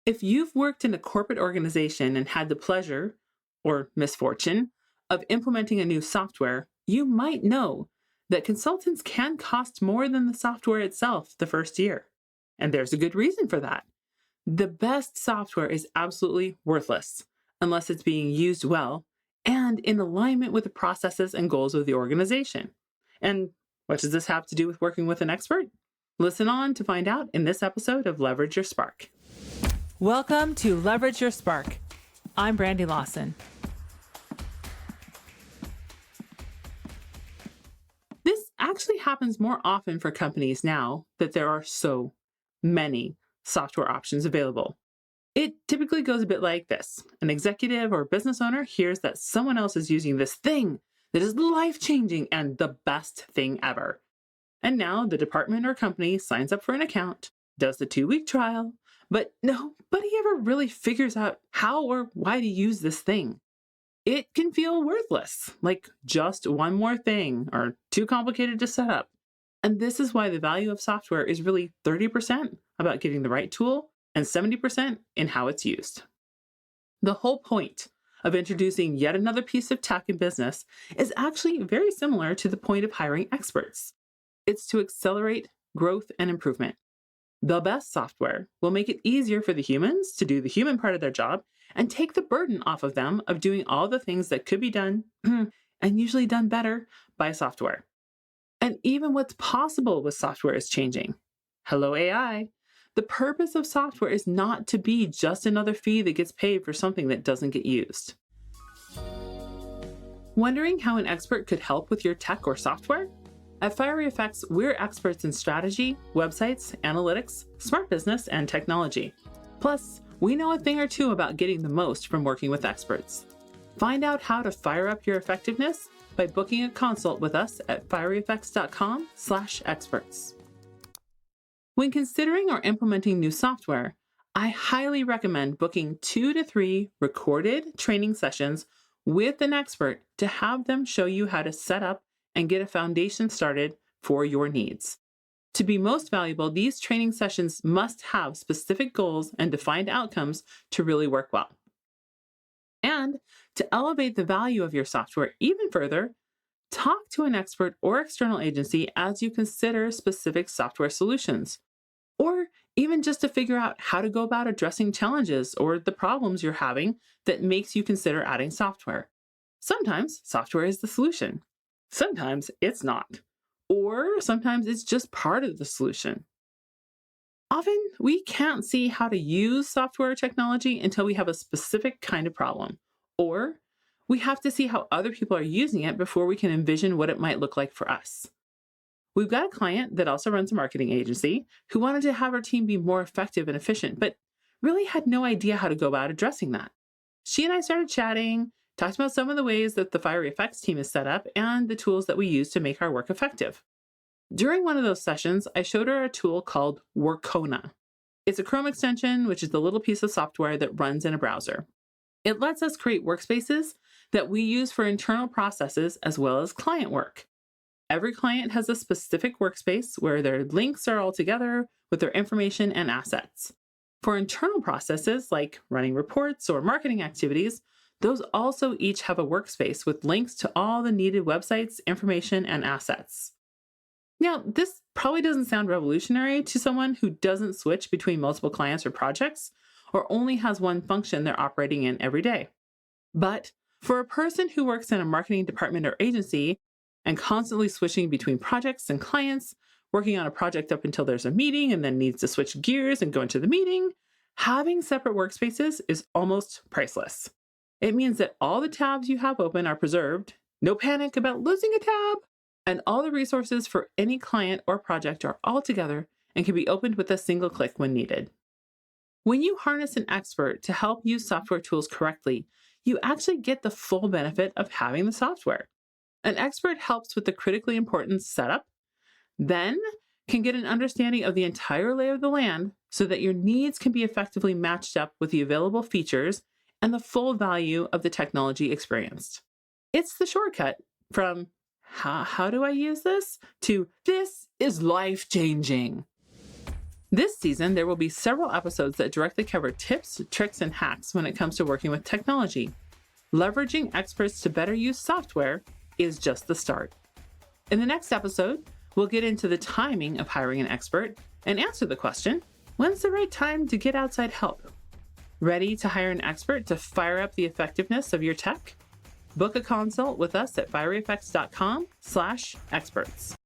If you've worked in a corporate organization and had the pleasure, or misfortune, of implementing a new software, you might know that consultants can cost more than the software itself the first year. And there's a good reason for that. The best software is absolutely worthless unless it's being used well and in alignment with the processes and goals of the organization. And what does this have to do with working with an expert? Listen on to find out in this episode of Leverage Your Spark. Welcome to Leverage Your Spark. I'm Brandy Lawson. This actually happens more often for companies now that there are so many software options available. It typically goes a bit like this. An executive or business owner hears that someone else is using this thing that is life-changing and the best thing ever. And now the department or company signs up for an account, does the 2-week trial, but nobody ever really figures out how or why to use this thing. It can feel worthless, like just one more thing or too complicated to set up. And this is why the value of software is really 30% about getting the right tool and 70% in how it's used. The whole point of introducing yet another piece of tech in business is actually very similar to the point of hiring experts. It's to accelerate growth and improvement. The best software will make it easier for the humans to do the human part of their job and take the burden off of them of doing all the things that could be done and usually done better by software. And even what's possible with software is changing. Hello, AI. The purpose of software is not to be just another fee that gets paid for something that doesn't get used. Wondering how an expert could help with your tech or software? At Fiery Effects, we're experts in strategy, websites, analytics, smart business, and technology. Plus, we know a thing or two about getting the most from working with experts. Find out how to fire up your effectiveness by booking a consult with us at fieryeffects.com/experts. When considering or implementing new software, I highly recommend booking 2 to 3 recorded training sessions with an expert to have them show you how to set up and get a foundation started for your needs. To be most valuable, these training sessions must have specific goals and defined outcomes to really work well. And to elevate the value of your software even further, talk to an expert or external agency as you consider specific software solutions, or even just to figure out how to go about addressing challenges or the problems you're having that makes you consider adding software. Sometimes software is the solution. Sometimes it's not. Or sometimes it's just part of the solution. Often, we can't see how to use software or technology until we have a specific kind of problem. Or we have to see how other people are using it before we can envision what it might look like for us. We've got a client that also runs a marketing agency who wanted to have her team be more effective and efficient, but really had no idea how to go about addressing that. She and I started chatting, talked about some of the ways that the Fiery Effects team is set up and the tools that we use to make our work effective. During one of those sessions, I showed her a tool called Workona. It's a Chrome extension, which is the little piece of software that runs in a browser. It lets us create workspaces that we use for internal processes as well as client work. Every client has a specific workspace where their links are all together with their information and assets. For internal processes like running reports or marketing activities, those also each have a workspace with links to all the needed websites, information, and assets. Now, this probably doesn't sound revolutionary to someone who doesn't switch between multiple clients or projects, or only has one function they're operating in every day. But for a person who works in a marketing department or agency and constantly switching between projects and clients, working on a project up until there's a meeting and then needs to switch gears and go into the meeting, having separate workspaces is almost priceless. It means that all the tabs you have open are preserved, no panic about losing a tab, and all the resources for any client or project are all together and can be opened with a single click when needed. When you harness an expert to help use software tools correctly, you actually get the full benefit of having the software. An expert helps with the critically important setup, then can get an understanding of the entire lay of the land so that your needs can be effectively matched up with the available features and the full value of the technology experienced. It's the shortcut from how do I use this to this is life-changing. This season, there will be several episodes that directly cover tips, tricks, and hacks when it comes to working with technology. Leveraging experts to better use software is just the start. In the next episode, we'll get into the timing of hiring an expert and answer the question, when's the right time to get outside help? Ready to hire an expert to fire up the effectiveness of your tech? Book a consult with us at fireeffects.com/experts.